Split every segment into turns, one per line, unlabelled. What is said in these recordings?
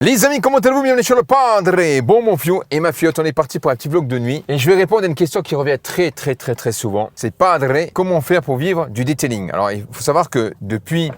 Les amis, comment allez-vous? Bienvenue sur le Padre. Bon, mon fiou et ma fiotte, on est parti pour un petit vlog de nuit. Et je vais répondre à une question qui revient très souvent. C'est Padre, comment faire pour vivre du detailing? Alors, il faut savoir que depuis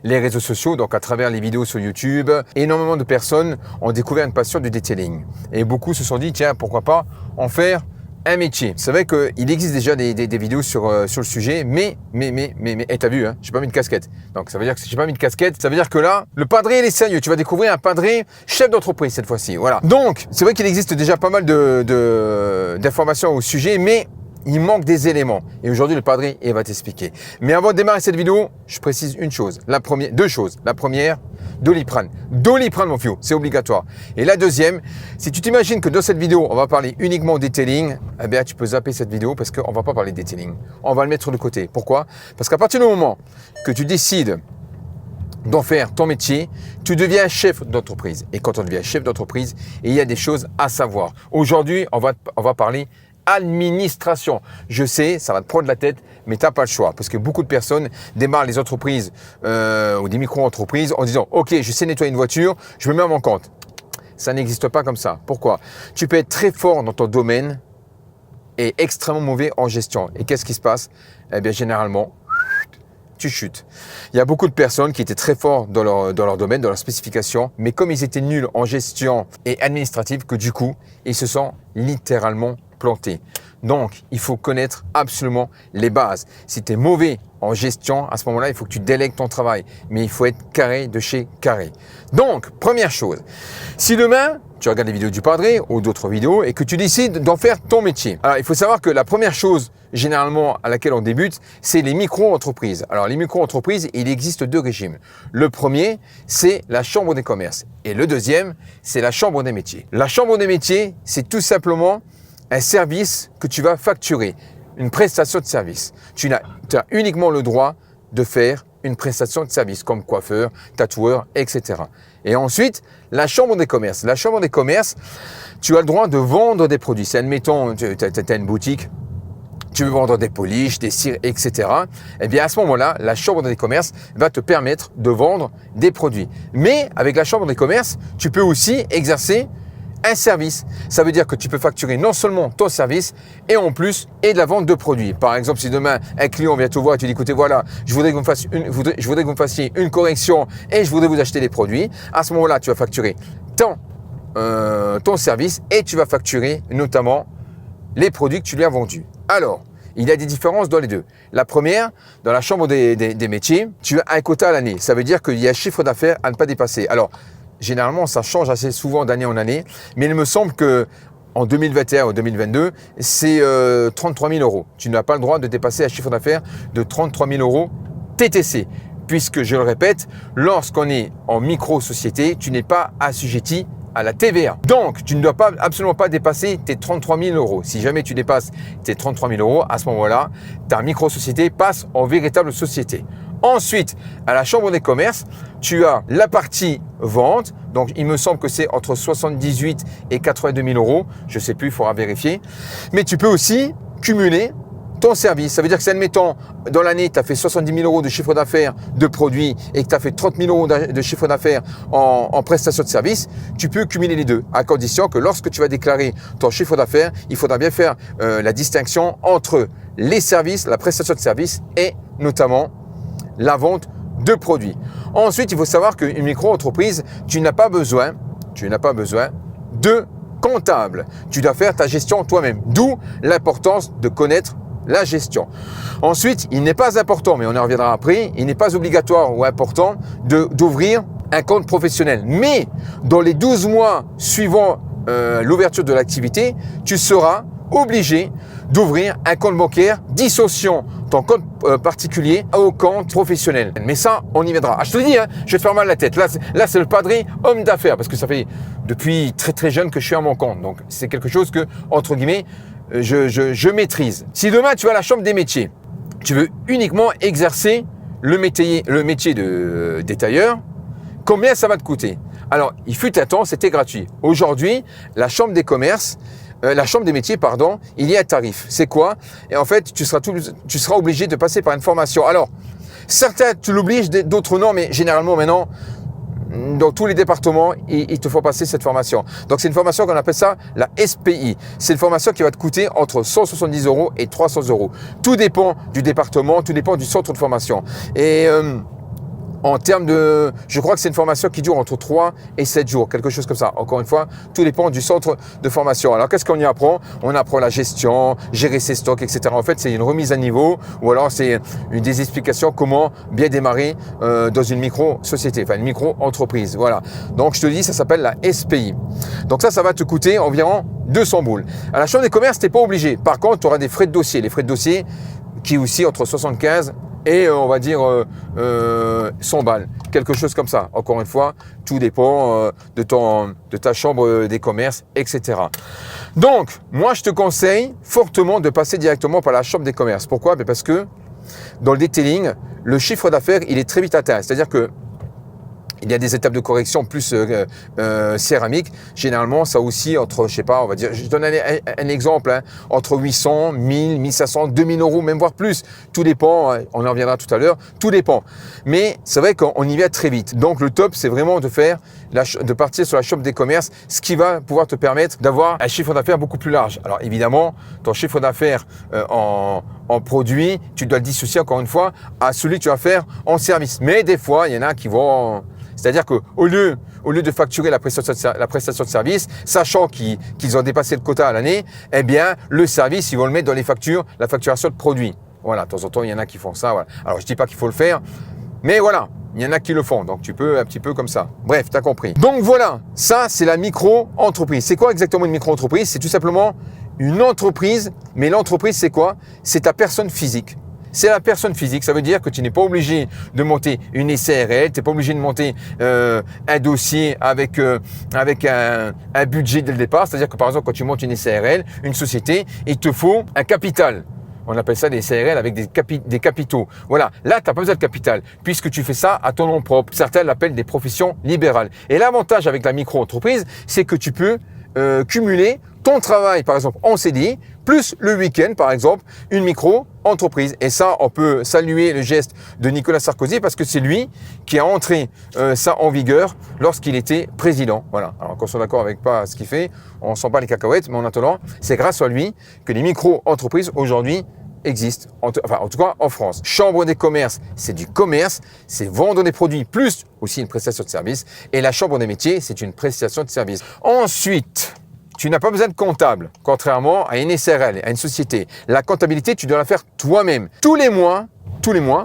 les réseaux sociaux, donc à travers les vidéos sur YouTube, énormément de personnes ont découvert une passion du detailing. Et beaucoup se sont dit, tiens, pourquoi pas en faire un métier. C'est vrai qu'il existe déjà des vidéos sur le sujet, mais, et t'as vu, hein, j'ai pas mis de casquette. Donc ça veut dire que si j'ai pas mis de casquette, ça veut dire que là, le padre, il est sérieux. Tu vas découvrir un padre chef d'entreprise cette fois-ci. Voilà. Donc, c'est vrai qu'il existe déjà pas mal d'informations au sujet, mais il manque des éléments. Et aujourd'hui, le padre, il va t'expliquer. Mais avant de démarrer cette vidéo, je précise deux choses. La première, Doliprane. Doliprane, mon fiou, c'est obligatoire. Et la deuxième, si tu t'imagines que dans cette vidéo, on va parler uniquement detailing, eh bien, tu peux zapper cette vidéo parce qu'on ne va pas parler de detailing. On va le mettre de côté. Pourquoi? Parce qu'à partir du moment que tu décides d'en faire ton métier, tu deviens chef d'entreprise. Et quand on devient chef d'entreprise, il y a des choses à savoir. Aujourd'hui, on va parler administration. Je sais, ça va te prendre la tête, mais tu n'as pas le choix. Parce que beaucoup de personnes démarrent les entreprises ou des micro-entreprises en disant « Ok, je sais nettoyer une voiture, je me mets à mon compte ». Ça n'existe pas comme ça. Pourquoi? Tu peux être très fort dans ton domaine et extrêmement mauvais en gestion. Et qu'est-ce qui se passe? Eh bien, généralement, tu chutes. Il y a beaucoup de personnes qui étaient très forts dans leur domaine, dans leur spécification, mais comme ils étaient nuls en gestion et administrative, que du coup, ils se sont littéralement plantés. Donc, il faut connaître absolument les bases. Si tu es mauvais en gestion, à ce moment-là, il faut que tu délègues ton travail. Mais il faut être carré de chez carré. Donc, première chose, si demain, tu regardes les vidéos du Padre ou d'autres vidéos et que tu décides d'en faire ton métier. Alors, il faut savoir que la première chose, généralement, à laquelle on débute, c'est les micro-entreprises. Alors, les micro-entreprises, il existe deux régimes. Le premier, c'est la chambre des commerces. Et le deuxième, c'est la chambre des métiers. La chambre des métiers, c'est tout simplement un service que tu vas facturer, une prestation de service. Tu as uniquement le droit de faire une prestation de service comme coiffeur, tatoueur, etc. Et ensuite, la chambre des commerces. La chambre des commerces, tu as le droit de vendre des produits. C'est admettons, tu as une boutique, tu veux vendre des polish, des cires, etc. Eh bien, à ce moment-là, la chambre des commerces va te permettre de vendre des produits. Mais avec la chambre des commerces, tu peux aussi exercer un service. Ça veut dire que tu peux facturer non seulement ton service et en plus de la vente de produits. Par exemple, si demain un client vient te voir et tu dis écoutez, voilà, je voudrais que vous me fassiez une correction et je voudrais vous acheter des produits. À ce moment-là, tu vas facturer ton service et tu vas facturer notamment les produits que tu lui as vendus. Alors, il y a des différences dans les deux. La première, dans la chambre des métiers, tu as un quota à l'année. Ça veut dire qu'il y a un chiffre d'affaires à ne pas dépasser. Alors, généralement, ça change assez souvent d'année en année, mais il me semble que en 2021 ou 2022, c'est 33 000 euros. Tu n'as pas le droit de dépasser un chiffre d'affaires de 33 000 euros TTC, puisque, je le répète, lorsqu'on est en micro-société, tu n'es pas assujetti à la TVA. Donc, tu ne dois absolument pas dépasser tes 33 000 euros. Si jamais tu dépasses tes 33 000 euros, à ce moment-là, ta micro-société passe en véritable société. Ensuite, à la chambre des commerces, tu as la partie vente. Donc, il me semble que c'est entre 78 et 82 000 euros. Je ne sais plus, il faudra vérifier. Mais tu peux aussi cumuler ton service. Ça veut dire que si, admettons, dans l'année, tu as fait 70 000 euros de chiffre d'affaires de produits et que tu as fait 30 000 euros de chiffre d'affaires en prestation de service, tu peux cumuler les deux, à condition que lorsque tu vas déclarer ton chiffre d'affaires, il faudra bien faire la distinction entre les services, la prestation de service et notamment la vente de produits. Ensuite, il faut savoir qu'une micro-entreprise, tu n'as pas besoin de comptable. Tu dois faire ta gestion toi-même. D'où l'importance de connaître la gestion. Ensuite, il n'est pas important, mais on y reviendra après, il n'est pas obligatoire ou important d'ouvrir un compte professionnel. Mais dans les 12 mois suivant l'ouverture de l'activité, tu seras obligé d'ouvrir un compte bancaire dissociant ton compte particulier au compte professionnel. Mais ça, on y viendra. Ah, je te le dis, hein, je vais te faire mal la tête. Là, c'est le padre homme d'affaires parce que ça fait depuis très jeune que je suis à mon compte. Donc, c'est quelque chose que, entre guillemets, je maîtrise. Si demain, tu vas à la chambre des métiers, tu veux uniquement exercer le métier de détailleur, combien ça va te coûter? Alors, il fut un temps, c'était gratuit. Aujourd'hui, la chambre des commerces, la chambre des métiers, pardon, il y a un tarif. C'est quoi? Et en fait, tu seras obligé de passer par une formation. Alors, certains, tu l'obliges, d'autres non, mais généralement maintenant, dans tous les départements, ils te font passer cette formation. Donc c'est une formation qu'on appelle ça la SPI. C'est une formation qui va te coûter entre 170 € et 300 €. Tout dépend du département, tout dépend du centre de formation. Et en termes de, je crois que c'est une formation qui dure entre 3 et 7 jours, quelque chose comme ça. Encore une fois, tout dépend du centre de formation. Alors, qu'est-ce qu'on y apprend? On apprend la gestion, gérer ses stocks, etc. En fait, c'est une remise à niveau ou alors c'est des explications comment bien démarrer dans une micro-société, enfin une micro-entreprise. Voilà. Donc, je te dis, ça s'appelle la SPI. Donc ça va te coûter environ 200 boules. À la Chambre des commerces, tu n'es pas obligé. Par contre, tu auras des frais de dossier. Les frais de dossier qui aussi entre 75 et on va dire 100 balles, quelque chose comme ça. Encore une fois, tout dépend de ta chambre des commerces, etc. Donc, moi, je te conseille fortement de passer directement par la chambre des commerces. Pourquoi? Parce que dans le detailing, le chiffre d'affaires, il est très vite atteint. C'est-à-dire que il y a des étapes de correction plus céramique. Généralement, ça aussi entre, je sais pas, on va dire, je donne un exemple, hein, entre 800, 1000, 1500, 2000 €, même voire plus. Tout dépend, on en reviendra tout à l'heure, tout dépend. Mais c'est vrai qu'on y va très vite. Donc le top, c'est vraiment de partir sur la chambre des commerces, ce qui va pouvoir te permettre d'avoir un chiffre d'affaires beaucoup plus large. Alors évidemment, ton chiffre d'affaires en produit, tu dois le dissocier encore une fois à celui que tu vas faire en service. Mais des fois, il y en a qui vont... C'est-à-dire qu'au lieu de facturer la prestation de service, sachant qu'ils ont dépassé le quota à l'année, eh bien, le service, ils vont le mettre dans les factures, la facturation de produits. Voilà, de temps en temps, il y en a qui font ça. Voilà. Alors, je dis pas qu'il faut le faire, mais voilà, il y en a qui le font. Donc, tu peux un petit peu comme ça. Bref, tu as compris. Donc, voilà, ça, c'est la micro-entreprise. C'est quoi exactement une micro-entreprise? C'est tout simplement une entreprise, mais l'entreprise, c'est quoi? C'est ta personne physique. C'est la personne physique, ça veut dire que tu n'es pas obligé de monter une SARL, tu n'es pas obligé de monter un dossier avec un budget dès le départ. C'est-à-dire que par exemple, quand tu montes une SARL, une société, il te faut un capital. On appelle ça des SARL avec des capitaux. Voilà, là, tu n'as pas besoin de capital puisque tu fais ça à ton nom propre. Certains l'appellent des professions libérales. Et l'avantage avec la micro-entreprise, c'est que tu peux cumuler ton travail, par exemple, en CDI, plus le week-end, par exemple, une micro-entreprise. Et ça, on peut saluer le geste de Nicolas Sarkozy parce que c'est lui qui a entré ça en vigueur lorsqu'il était président. Voilà. Alors, qu'on soit d'accord avec pas ce qu'il fait, on s'en bat les cacahuètes, mais en attendant, c'est grâce à lui que les micro-entreprises aujourd'hui existent, en tout cas en France. Chambre des commerces, c'est du commerce, c'est vendre des produits plus aussi une prestation de service. Et la chambre des métiers, c'est une prestation de service. Ensuite, tu n'as pas besoin de comptable, contrairement à une SARL, à une société. La comptabilité, tu dois la faire toi-même. Tous les mois,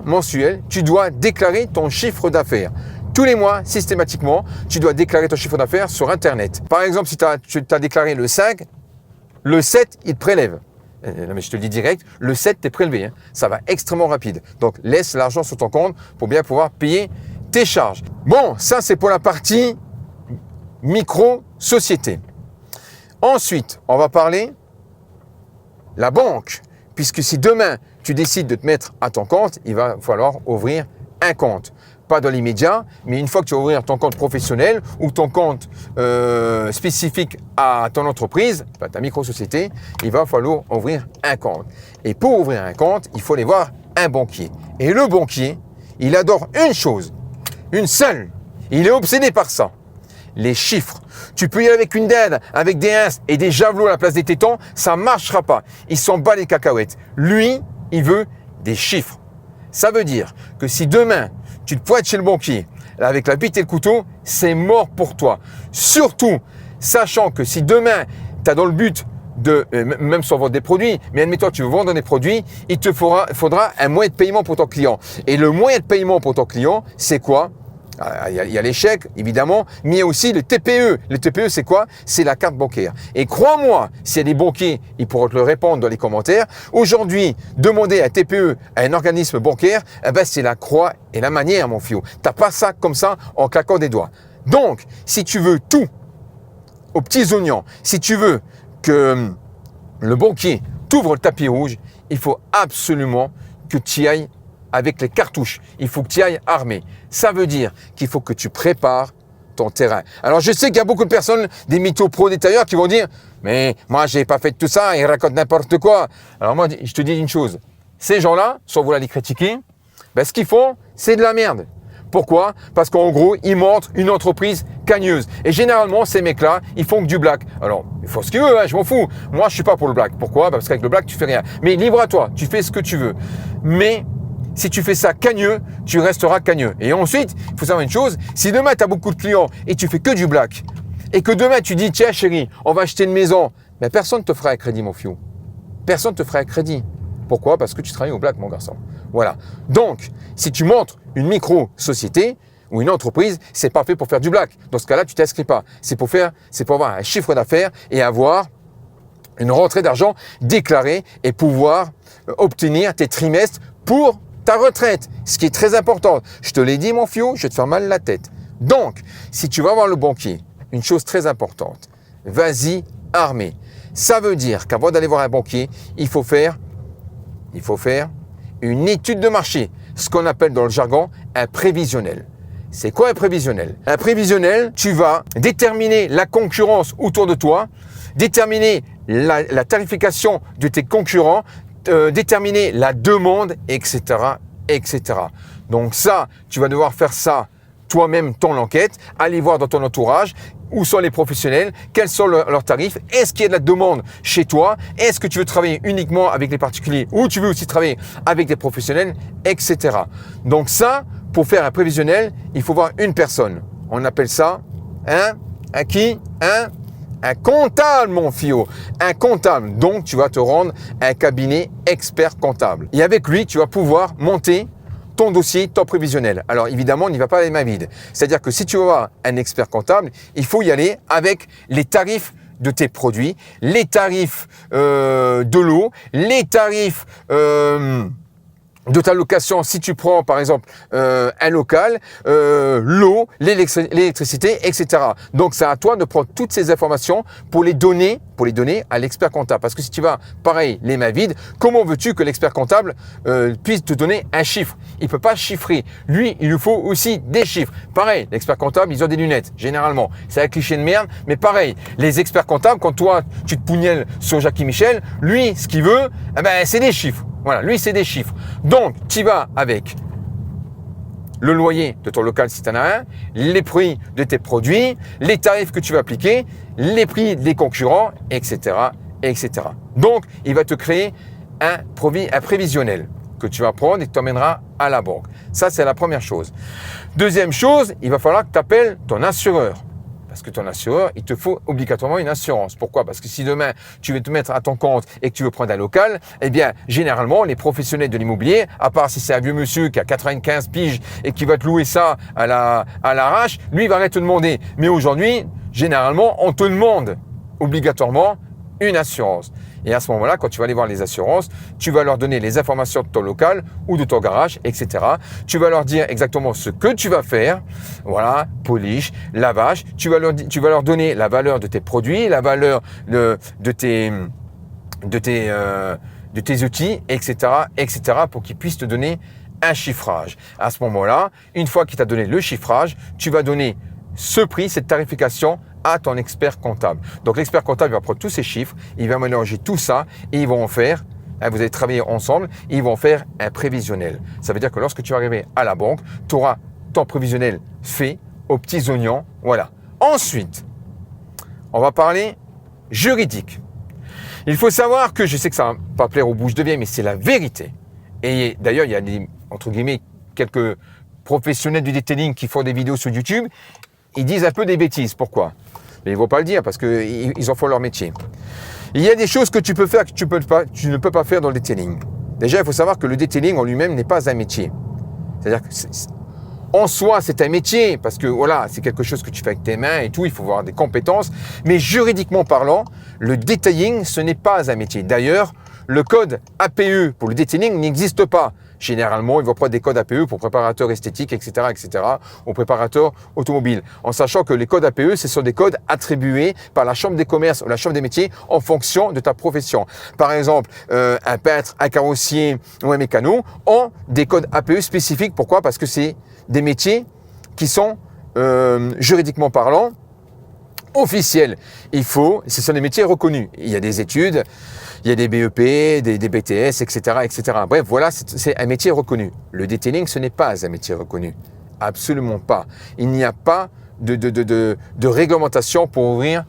mensuels, tu dois déclarer ton chiffre d'affaires. Tous les mois, systématiquement, tu dois déclarer ton chiffre d'affaires sur Internet. Par exemple, si tu as déclaré le 5, le 7, il te prélève. Non mais je te le dis direct, le 7 t'es prélevé, hein. Ça va extrêmement rapide. Donc laisse l'argent sur ton compte pour bien pouvoir payer tes charges. Bon, ça c'est pour la partie micro-société. Ensuite, on va parler la banque, puisque si demain tu décides de te mettre à ton compte, il va falloir ouvrir un compte. Pas dans l'immédiat, mais une fois que tu vas ouvrir ton compte professionnel ou ton compte spécifique à ton entreprise, ta micro-société, il va falloir ouvrir un compte. Et pour ouvrir un compte, il faut aller voir un banquier. Et le banquier, il adore une chose, une seule. Il est obsédé par ça. Les chiffres. Tu peux y aller avec une dinde, avec des ins et des javelots à la place des tétons, ça ne marchera pas. Il s'en bat les cacahuètes. Lui, il veut des chiffres. Ça veut dire que si demain, tu te pointes chez le banquier avec la bite et le couteau, c'est mort pour toi. Surtout, sachant que si demain, tu as dans le but de, même sans vendre des produits, mais admettons tu veux vendre des produits, il te faudra un moyen de paiement pour ton client. Et le moyen de paiement pour ton client, c'est quoi ? Il y a les chèques, évidemment, mais il y a aussi le TPE. Le TPE, c'est quoi? C'est la carte bancaire. Et crois-moi, s'il y a des banquiers, ils pourront te le répondre dans les commentaires. Aujourd'hui, demander un TPE à un organisme bancaire, eh ben, c'est la croix et la manière, mon fiou. T'as pas ça comme ça en claquant des doigts. Donc, si tu veux tout aux petits oignons, si tu veux que le banquier t'ouvre le tapis rouge, il faut absolument que tu y ailles avec les cartouches. Il faut que tu y ailles armé. Ça veut dire qu'il faut que tu prépares ton terrain. Alors, je sais qu'il y a beaucoup de personnes, des mythos pro détailleurs qui vont dire « Mais moi, j'ai pas fait tout ça, ils racontent n'importe quoi. » Alors moi, je te dis une chose. Ces gens-là, sans vouloir les critiquer, ben, ce qu'ils font, c'est de la merde. Pourquoi? Parce qu'en gros, ils montrent une entreprise cagneuse. Et généralement, ces mecs-là, ils font que du black. Alors, il faut ce qu'ils veulent, hein, je m'en fous. Moi, je suis pas pour le black. Pourquoi? Parce qu'avec le black, tu fais rien. Mais libre à toi, tu fais ce que tu veux. Mais si tu fais ça cagneux, tu resteras cagneux. Et ensuite, il faut savoir une chose, si demain, tu as beaucoup de clients et tu fais que du black, et que demain, tu dis, tiens chérie, on va acheter une maison, mais personne ne te fera un crédit, mon fiou. Personne ne te fera un crédit. Pourquoi? Parce que tu travailles au black, mon garçon. Voilà. Donc, si tu montres une micro-société ou une entreprise, c'est pas fait pour faire du black. Dans ce cas-là, tu t'inscris pas. C'est pour avoir un chiffre d'affaires et avoir une rentrée d'argent déclarée et pouvoir obtenir tes trimestres pour ta retraite. Ce qui est très important. Je te l'ai dit, mon fiou, je vais te faire mal la tête. Donc, si tu vas voir le banquier, une chose très importante, vas-y armé. Ça veut dire qu'avant d'aller voir un banquier, il faut faire une étude de marché, ce qu'on appelle dans le jargon un prévisionnel. C'est quoi un prévisionnel? Un prévisionnel, tu vas déterminer la concurrence autour de toi, déterminer la tarification de tes concurrents, déterminer la demande, etc., etc. Donc ça, tu vas devoir faire ça toi-même, ton enquête, aller voir dans ton entourage où sont les professionnels, quels sont leurs tarifs, est-ce qu'il y a de la demande chez toi, est-ce que tu veux travailler uniquement avec les particuliers ou tu veux aussi travailler avec des professionnels, etc. Donc ça, pour faire un prévisionnel, il faut voir une personne. On appelle ça un comptable, mon fio. Un comptable. Donc, tu vas te rendre à un cabinet expert comptable. Et avec lui, tu vas pouvoir monter ton dossier, ton prévisionnel. Alors évidemment, on n'y va pas les mains vides. C'est-à-dire que si tu vas voir un expert comptable, il faut y aller avec les tarifs de tes produits, les tarifs de l'eau, les tarifs de ta location, si tu prends par exemple un local, l'eau, l'électricité, etc. Donc c'est à toi de prendre toutes ces informations pour les donner à l'expert comptable. Parce que si tu vas, pareil, les mains vides, comment veux-tu que l'expert comptable puisse te donner un chiffre? Il ne peut pas chiffrer. Lui, il lui faut aussi des chiffres. Pareil, l'expert comptable, ils ont des lunettes, généralement. C'est un cliché de merde, mais pareil, les experts comptables, quand toi, tu te pougnelles sur Jackie Michel, lui, ce qu'il veut, c'est des chiffres. Voilà, lui, c'est des chiffres. Donc, tu vas avec le loyer de ton local si tu en as un, les prix de tes produits, les tarifs que tu vas appliquer, les prix des concurrents, etc., etc. Donc, il va te créer un prévisionnel que tu vas prendre et que tu emmèneras à la banque. Ça, c'est la première chose. Deuxième chose, il va falloir que tu appelles ton assureur. Parce que ton assureur, il te faut obligatoirement une assurance. Pourquoi? Parce que si demain, tu veux te mettre à ton compte et que tu veux prendre un local, eh bien, généralement, les professionnels de l'immobilier, à part si c'est un vieux monsieur qui a 95 piges et qui va te louer ça à l'arrache, lui, il va rien te demander. Mais aujourd'hui, généralement, on te demande obligatoirement une assurance. Et à ce moment-là, quand tu vas aller voir les assurances, tu vas leur donner les informations de ton local ou de ton garage, etc. Tu vas leur dire exactement ce que tu vas faire. Voilà, polish, lavage. Tu vas leur donner la valeur de tes produits, la valeur de tes outils, etc., etc., pour qu'ils puissent te donner un chiffrage. À ce moment-là, une fois qu'il t'a donné le chiffrage, tu vas donner ce prix, cette tarification à ton expert comptable. Donc l'expert comptable va prendre tous ces chiffres, il va mélanger tout ça et ils vont en faire, vous allez travailler ensemble, et ils vont faire un prévisionnel. Ça veut dire que lorsque tu vas arriver à la banque, tu auras ton prévisionnel fait aux petits oignons. Voilà. Ensuite, on va parler juridique. Il faut savoir que, je sais que ça va pas plaire aux bouches de vieille, mais c'est la vérité. Et d'ailleurs, il y a entre guillemets, quelques professionnels du detailing qui font des vidéos sur YouTube, ils disent un peu des bêtises. Pourquoi? Mais ils ne vont pas le dire parce qu'ils en font leur métier. Il y a des choses que tu peux faire que tu ne peux pas faire dans le detailing. Déjà, il faut savoir que le detailing en lui-même n'est pas un métier. C'est-à-dire que en soi, c'est un métier parce que voilà, c'est quelque chose que tu fais avec tes mains et tout, il faut avoir des compétences. Mais juridiquement parlant, le detailing, ce n'est pas un métier. D'ailleurs, le code APE pour le detailing n'existe pas. Généralement, ils vont prendre des codes APE pour préparateurs esthétiques, etc., ou préparateurs automobiles. En sachant que les codes APE, ce sont des codes attribués par la Chambre des commerces ou la Chambre des métiers en fonction de ta profession. Par exemple, un peintre, un carrossier ou un mécano ont des codes APE spécifiques. Pourquoi? Parce que c'est des métiers qui sont, juridiquement parlant, officiels. Ce sont des métiers reconnus. Il y a des études, il y a des BEP, des BTS, etc., etc. Bref, voilà, c'est un métier reconnu. Le detailing, ce n'est pas un métier reconnu. Absolument pas. Il n'y a pas de réglementation pour ouvrir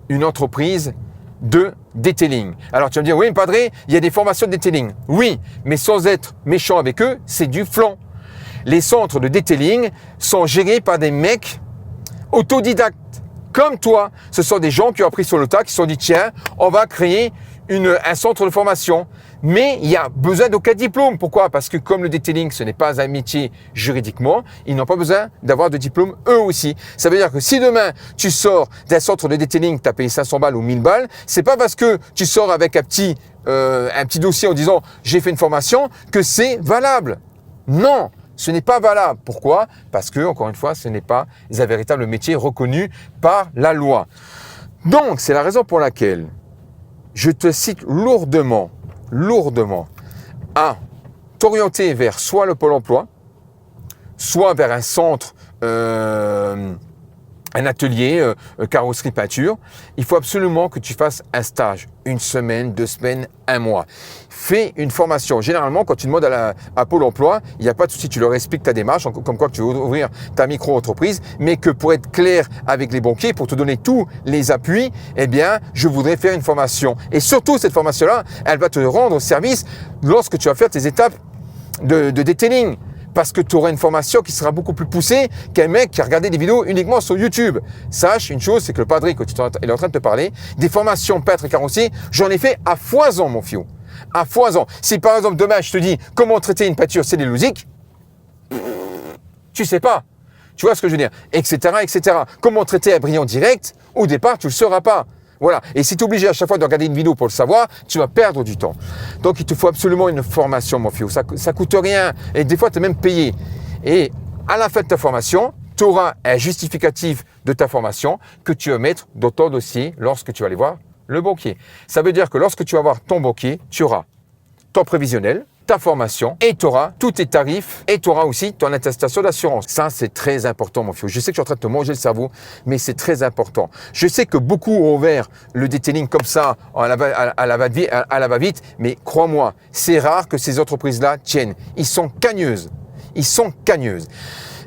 une entreprise de detailing. Alors tu vas me dire, oui, Padré, il y a des formations de detailing. Oui, mais sans être méchant avec eux, c'est du flan. Les centres de detailing sont gérés par des mecs autodidactes. Comme toi, ce sont des gens qui ont appris sur le tas, qui se sont dit, tiens, on va créer un centre de formation. Mais il y a besoin d'aucun diplôme. Pourquoi? Parce que comme le detailing, ce n'est pas un métier juridiquement, ils n'ont pas besoin d'avoir de diplôme eux aussi. Ça veut dire que si demain, tu sors d'un centre de detailing, tu as payé 500 balles ou 1000 balles, c'est pas parce que tu sors avec un petit dossier en disant, j'ai fait une formation, que c'est valable. Non, ce n'est pas valable. Pourquoi? Parce que, encore une fois, ce n'est pas un véritable métier reconnu par la loi. Donc, c'est la raison pour laquelle je te cite lourdement à t'orienter vers soit le Pôle emploi, soit vers un centre, un atelier, carrosserie peinture. Il faut absolument que tu fasses un stage, 1 semaine, 2 semaines, 1 mois. Fais une formation. Généralement, quand tu demandes à Pôle emploi, il n'y a pas de souci, tu leur expliques ta démarche, comme quoi tu veux ouvrir ta micro-entreprise, mais que pour être clair avec les banquiers, pour te donner tous les appuis, eh bien, je voudrais faire une formation. Et surtout, cette formation-là, elle va te rendre service lorsque tu vas faire tes étapes de detailing. Parce que tu auras une formation qui sera beaucoup plus poussée qu'un mec qui a regardé des vidéos uniquement sur YouTube. Sache une chose, c'est que le Padré, quand il est en train de te parler, des formations peintre et carrossier, j'en ai fait à foison, mon fiou. À foison. Si par exemple demain je te dis comment traiter une peinture cellulosique, tu sais pas. Tu vois ce que je veux dire, etc., etc. Comment traiter un brillant direct, au départ, tu le sauras pas. Voilà. Et si tu es obligé à chaque fois de regarder une vidéo pour le savoir, tu vas perdre du temps. Donc, il te faut absolument une formation, mon fiou. Ça coûte rien. Et des fois, tu es même payé. Et à la fin de ta formation, tu auras un justificatif de ta formation que tu vas mettre dans ton dossier lorsque tu vas aller voir le banquier. Ça veut dire que lorsque tu vas voir ton banquier, tu auras ton prévisionnel, ta formation, et tu auras tous tes tarifs, et tu auras aussi ton attestation d'assurance. Ça, c'est très important, mon fiou. Je sais que je suis en train de te manger le cerveau, mais c'est très important. Je sais que beaucoup ont ouvert le detailing comme ça, à la va-vite, mais crois-moi, c'est rare que ces entreprises-là tiennent. Ils sont cagneuses.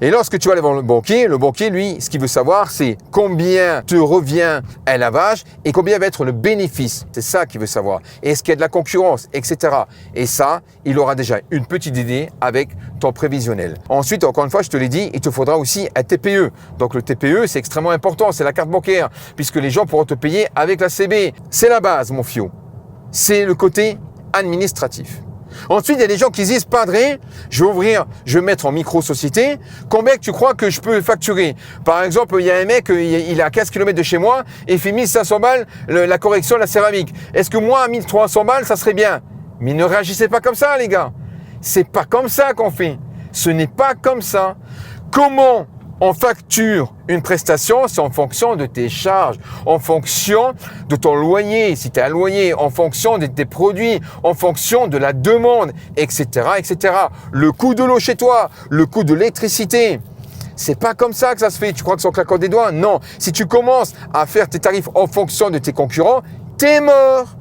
Et lorsque tu vas aller voir le banquier, lui, ce qu'il veut savoir, c'est combien te revient un lavage et combien va être le bénéfice. C'est ça qu'il veut savoir. Et est-ce qu'il y a de la concurrence, etc. Et ça, il aura déjà une petite idée avec ton prévisionnel. Ensuite, encore une fois, je te l'ai dit, il te faudra aussi un TPE. Donc le TPE, c'est extrêmement important, c'est la carte bancaire, puisque les gens pourront te payer avec la CB. C'est la base, mon fiou. C'est le côté administratif. Ensuite, il y a des gens qui disent, Padré, je vais mettre en micro-société, combien que tu crois que je peux facturer? Par exemple, il y a un mec, il est à 15 km de chez moi et il fait 1500 balles la correction de la céramique. Est-ce que moi, à 1300 balles, ça serait bien? Mais ne réagissez pas comme ça, les gars. C'est pas comme ça qu'on fait. Ce n'est pas comme ça. Comment on facture une prestation? C'est en fonction de tes charges, en fonction de ton loyer, si tu as un loyer, en fonction de tes produits, en fonction de la demande, etc., etc. Le coût de l'eau chez toi, le coût de l'électricité. C'est pas comme ça que ça se fait. Tu crois que c'est en claquant des doigts? Non. Si tu commences à faire tes tarifs en fonction de tes concurrents, t'es mort.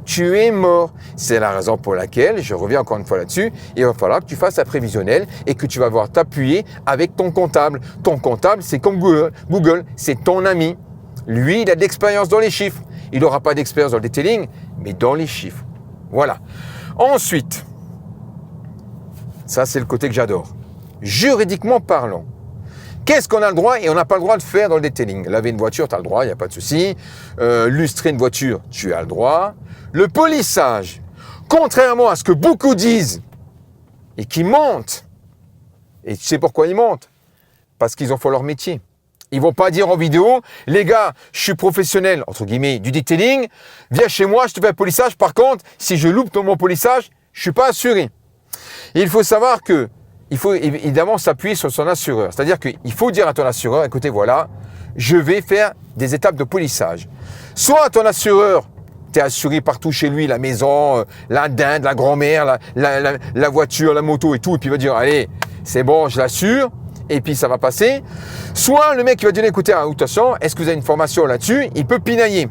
Tu es mort. C'est la raison pour laquelle, je reviens encore une fois là-dessus, il va falloir que tu fasses un prévisionnel et que tu vas voir t'appuyer avec ton comptable. Ton comptable, c'est comme Google, c'est ton ami. Lui, il a de l'expérience dans les chiffres. Il n'aura pas d'expérience dans le detailing, mais dans les chiffres. Voilà. Ensuite, ça c'est le côté que j'adore. Juridiquement parlant, qu'est-ce qu'on a le droit et on n'a pas le droit de faire dans le detailing? Laver une voiture, tu as le droit, il n'y a pas de souci. Lustrer une voiture, tu as le droit. Le polissage, contrairement à ce que beaucoup disent et qui mentent, et tu sais pourquoi ils mentent? Parce qu'ils ont fait leur métier. Ils vont pas dire en vidéo, les gars, je suis professionnel, entre guillemets, du detailing, viens chez moi, je te fais un polissage. Par contre, si je loupe mon polissage, je suis pas assuré. Et il faut savoir que il faut évidemment s'appuyer sur son assureur. C'est-à-dire qu'il faut dire à ton assureur, écoutez, voilà, je vais faire des étapes de polissage. Soit ton assureur, tu es assuré partout chez lui, la maison, la dinde, la grand-mère, la voiture, la moto et tout, et puis il va dire, allez, c'est bon, je l'assure, et puis ça va passer. Soit le mec qui va dire, écoutez, attention, est-ce que vous avez une formation là-dessus? Il peut pinailler.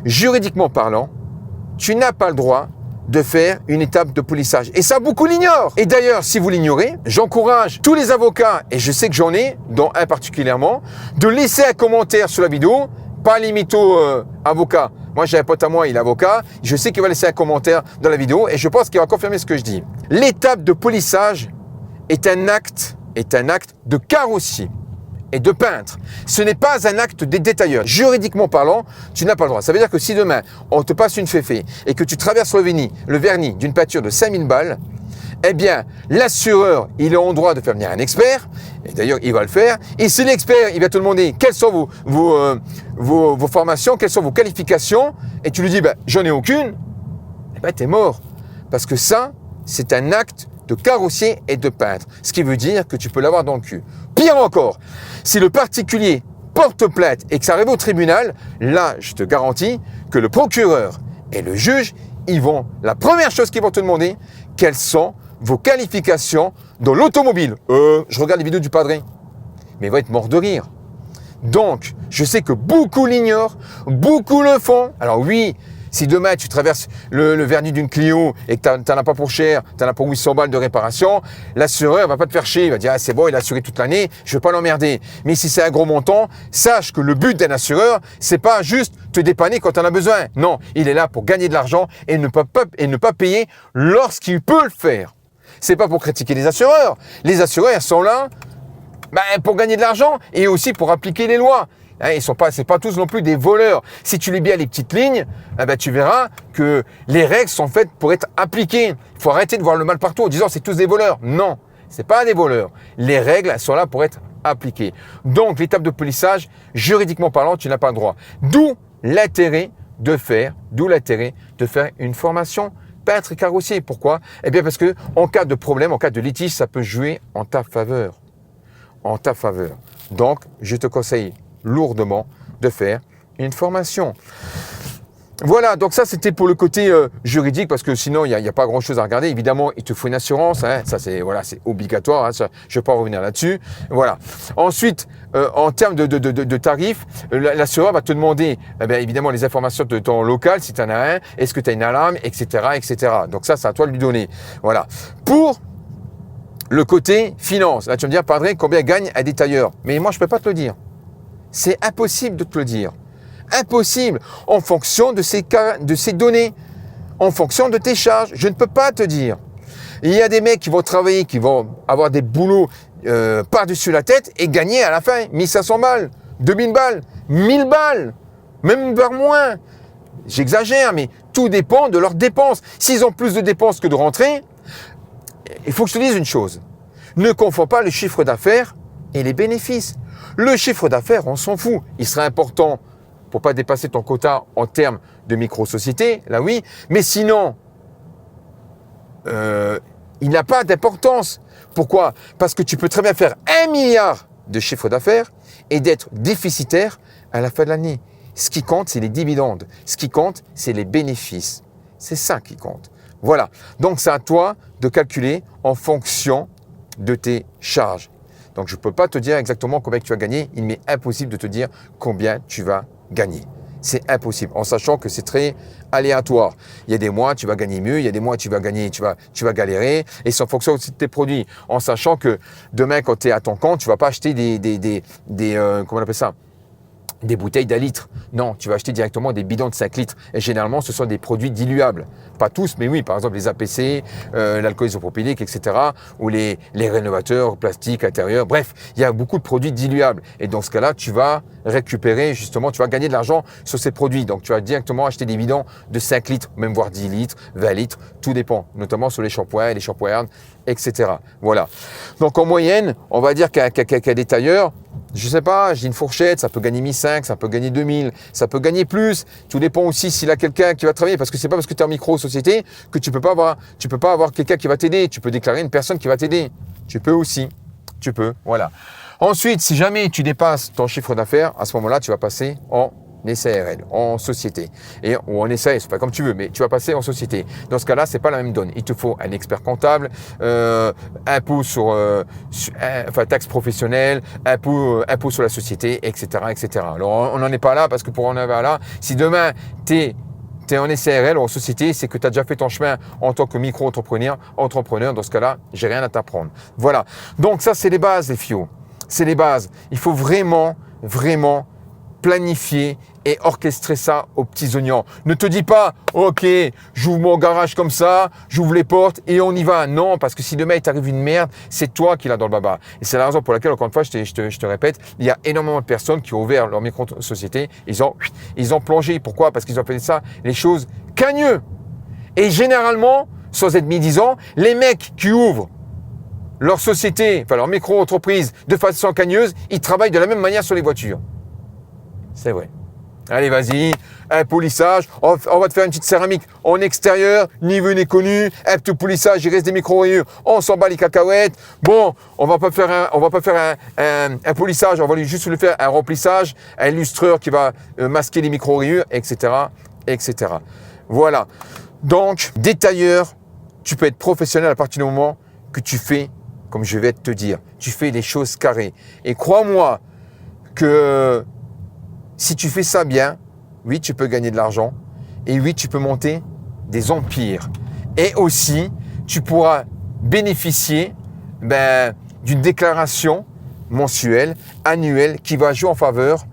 Juridiquement parlant, tu n'as pas le droit de faire une étape de polissage. Et ça, beaucoup l'ignorent. Et d'ailleurs, si vous l'ignorez, j'encourage tous les avocats, et je sais que j'en ai, dont un particulièrement, de laisser un commentaire sur la vidéo, pas les mythos avocats. Moi, j'ai un pote à moi, il est avocat, je sais qu'il va laisser un commentaire dans la vidéo, et je pense qu'il va confirmer ce que je dis. L'étape de polissage est un acte de carrossier et de peintre. Ce n'est pas un acte des détailleurs. Juridiquement parlant, tu n'as pas le droit. Ça veut dire que si demain, on te passe une féfé et que tu traverses le vernis d'une peinture de 5000 balles, eh bien, l'assureur, il est en droit de faire venir un expert, et d'ailleurs, il va le faire. Et si l'expert, il va te demander quelles sont vos formations, quelles sont vos qualifications, et tu lui dis, j'en ai aucune, eh ben, t'es mort. Parce que ça, c'est un acte de carrossier et de peintre. Ce qui veut dire que tu peux l'avoir dans le cul. Pire encore, si le particulier porte plainte et que ça arrive au tribunal, là, je te garantis que le procureur et le juge, la première chose qu'ils vont te demander, quelles sont vos qualifications dans l'automobile. Je regarde les vidéos du padré, mais il va être mort de rire. Donc, je sais que beaucoup l'ignorent, beaucoup le font. Alors oui, si demain tu traverses le vernis d'une Clio et que t'en as pas pour cher, t'en as pour 800 balles de réparation, l'assureur va pas te faire chier, il va dire c'est bon, il a assuré toute l'année, je vais pas l'emmerder. Mais si c'est un gros montant, sache que le but d'un assureur, c'est pas juste te dépanner quand t'en as besoin. Non, il est là pour gagner de l'argent et ne pas payer lorsqu'il peut le faire. C'est pas pour critiquer les assureurs. Les assureurs sont là pour gagner de l'argent et aussi pour appliquer les lois. C'est pas tous non plus des voleurs. Si tu lis bien les petites lignes, tu verras que les règles sont faites pour être appliquées. Il faut arrêter de voir le mal partout en disant c'est tous des voleurs. Non, c'est pas des voleurs. Les règles sont là pour être appliquées. Donc l'étape de polissage, juridiquement parlant, tu n'as pas le droit. D'où l'intérêt de faire une formation peintre et carrossier. Pourquoi ? Eh bien parce que en cas de problème, en cas de litige, ça peut jouer en ta faveur. En ta faveur. Donc, je te conseille lourdement de faire une formation. Voilà, donc ça c'était pour le côté juridique parce que sinon il n'y a pas grand chose à regarder. Évidemment, il te faut une assurance, ça c'est obligatoire, ça, je ne vais pas revenir là-dessus. Voilà. Ensuite, en termes de tarifs, l'assureur va te demander évidemment les informations de ton local, si tu en as un, est-ce que tu as une alarme, etc., etc. Donc ça, c'est à toi de lui donner. Voilà. Pour le côté finance, là tu vas me dire, Padré, combien gagne un détailleur ? Mais moi je ne peux pas te le dire. C'est impossible de te le dire. Impossible. En fonction de ces données, en fonction de tes charges, je ne peux pas te dire. Il y a des mecs qui vont travailler, qui vont avoir des boulots par-dessus la tête et gagner à la fin 1500 balles, 2000 balles, 1000 balles, même vers moins. J'exagère, mais tout dépend de leurs dépenses. S'ils ont plus de dépenses que de rentrées, il faut que je te dise une chose. Ne confonds pas le chiffre d'affaires et les bénéfices. Le chiffre d'affaires, on s'en fout. Il sera important pour pas dépasser ton quota en termes de micro-société, là oui. Mais sinon, il n'a pas d'importance. Pourquoi ? Parce que tu peux très bien faire 1 milliard de chiffre d'affaires et d'être déficitaire à la fin de l'année. Ce qui compte, c'est les dividendes. Ce qui compte, c'est les bénéfices. C'est ça qui compte. Voilà. Donc, c'est à toi de calculer en fonction de tes charges. Donc, je ne peux pas te dire exactement combien tu vas gagner. Il m'est impossible de te dire combien tu vas gagner. C'est impossible, en sachant que c'est très aléatoire. Il y a des mois, tu vas gagner mieux. Il y a des mois, tu vas gagner, tu vas galérer. Et c'est en fonction aussi de tes produits. En sachant que demain, quand tu es à ton compte, tu ne vas pas acheter comment on appelle ça ? Des bouteilles d'1 litre. Non, tu vas acheter directement des bidons de 5 litres. Et généralement, ce sont des produits diluables. Pas tous, mais oui, par exemple les APC, l'alcool isopropylique, etc. Ou les rénovateurs plastiques intérieurs. Bref, il y a beaucoup de produits diluables. Et dans ce cas-là, tu vas récupérer, justement, tu vas gagner de l'argent sur ces produits. Donc, tu vas directement acheter des bidons de 5 litres, même voire 10 litres, 20 litres. Tout dépend, notamment sur les shampoings, les shampoings, etc. Voilà. Donc, en moyenne, on va dire qu'un détailleur, je sais pas, j'ai une fourchette, ça peut gagner 1500, ça peut gagner 2000, ça peut gagner plus. Tout dépend aussi s'il a quelqu'un qui va travailler, parce que c'est pas parce que tu es en micro-société que tu peux pas avoir quelqu'un qui va t'aider. Tu peux déclarer une personne qui va t'aider. Tu peux aussi. Tu peux, voilà. Ensuite, si jamais tu dépasses ton chiffre d'affaires, à ce moment-là, tu vas passer en SARL, en société, ou en SAS, c'est pas comme tu veux, mais tu vas passer en société. Dans ce cas-là, c'est pas la même donne. Il te faut un expert comptable, impôt taxe professionnelle, impôt sur la société, etc., etc. Alors, on n'en est pas là parce que pour en arriver là, si demain t'es tu es en SARL ou en société, c'est que tu as déjà fait ton chemin en tant que micro-entrepreneur. Dans ce cas-là, j'ai rien à t'apprendre. Voilà. Donc ça, c'est les bases, les filles. C'est les bases. Il faut vraiment planifier et orchestrer ça aux petits oignons. Ne te dis pas, ok, j'ouvre mon garage comme ça, j'ouvre les portes et on y va. Non, parce que si demain il t'arrive une merde, c'est toi qui l'as dans le baba. Et c'est la raison pour laquelle, encore une fois, je te répète, il y a énormément de personnes qui ont ouvert leur micro-société, ils ont plongé. Pourquoi? Parce qu'ils ont fait ça, les choses cagneux. Et généralement, sans être médisant, les mecs qui ouvrent leur société, enfin leur micro-entreprise de façon cagneuse, ils travaillent de la même manière sur les voitures. C'est vrai. Allez, vas-y, un polissage, on va te faire une petite céramique en extérieur, ni vu ni connu, un petit polissage, il reste des micro-rayures, on s'en bat les cacahuètes. Bon, on va pas faire un polissage, on va juste lui faire un remplissage, un lustreur qui va masquer les micro-rayures, etc., etc. Voilà. Donc, détailleur, tu peux être professionnel à partir du moment que tu fais, comme je vais te dire, tu fais les choses carrées. Et crois-moi que si tu fais ça bien, oui, tu peux gagner de l'argent et oui, tu peux monter des empires. Et aussi, tu pourras bénéficier d'une déclaration mensuelle, annuelle, qui va jouer en faveur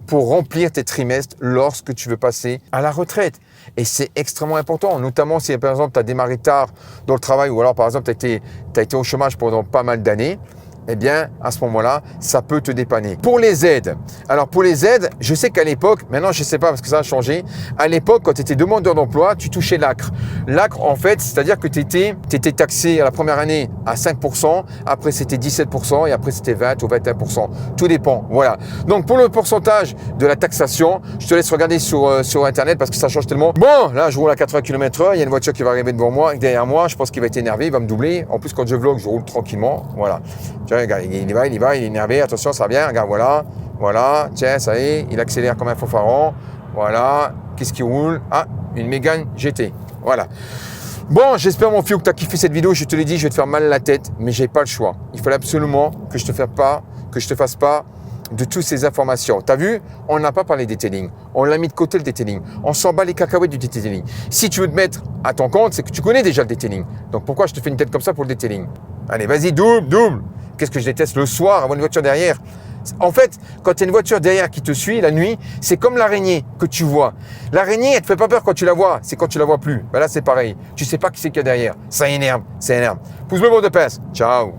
pour remplir tes trimestres lorsque tu veux passer à la retraite. Et c'est extrêmement important, notamment si par exemple tu as démarré tard dans le travail ou alors par exemple tu as été au chômage pendant pas mal d'années. Eh bien, à ce moment-là, ça peut te dépanner. Pour les aides, alors pour les aides, je sais qu'à l'époque, maintenant je ne sais pas parce que ça a changé, à l'époque, quand tu étais demandeur d'emploi, tu touchais l'ACRE. L'ACRE, en fait, c'est-à-dire que tu étais taxé à la première année à 5%, après c'était 17% et après c'était 20 ou 21%. Tout dépend, voilà. Donc pour le pourcentage de la taxation, je te laisse regarder sur Internet parce que ça change tellement. Bon, là je roule à 80 km/h, il y a une voiture qui va arriver devant moi, derrière moi, je pense qu'il va être énervé, il va me doubler. En plus, quand je vlog, je roule tranquillement, voilà. Regarde, il y va, il est énervé, attention, ça va bien, regarde, voilà, tiens, ça y est, il accélère comme un fanfaron, voilà, qu'est-ce qui roule? Ah, une Mégane GT, voilà. Bon, j'espère mon fiou que tu as kiffé cette vidéo, je te l'ai dit, je vais te faire mal à la tête, mais j'ai pas le choix. Il fallait absolument que je te fasse pas de toutes ces informations. Tu as vu, on n'a pas parlé detailing, on l'a mis de côté le detailing, on s'en bat les cacahuètes du detailing. Si tu veux te mettre à ton compte, c'est que tu connais déjà le detailing. Donc pourquoi je te fais une tête comme ça pour le detailing? Allez, vas-y, double. Qu'est-ce que je déteste le soir, avoir une voiture derrière. En fait, quand tu as une voiture derrière qui te suit la nuit, c'est comme l'araignée que tu vois. L'araignée, elle te fait pas peur quand tu la vois, c'est quand tu la vois plus. Ben là, c'est pareil. Tu sais pas qui c'est qu'il y a derrière. Ça énerve. Pouce bleu, mot de passe. Ciao.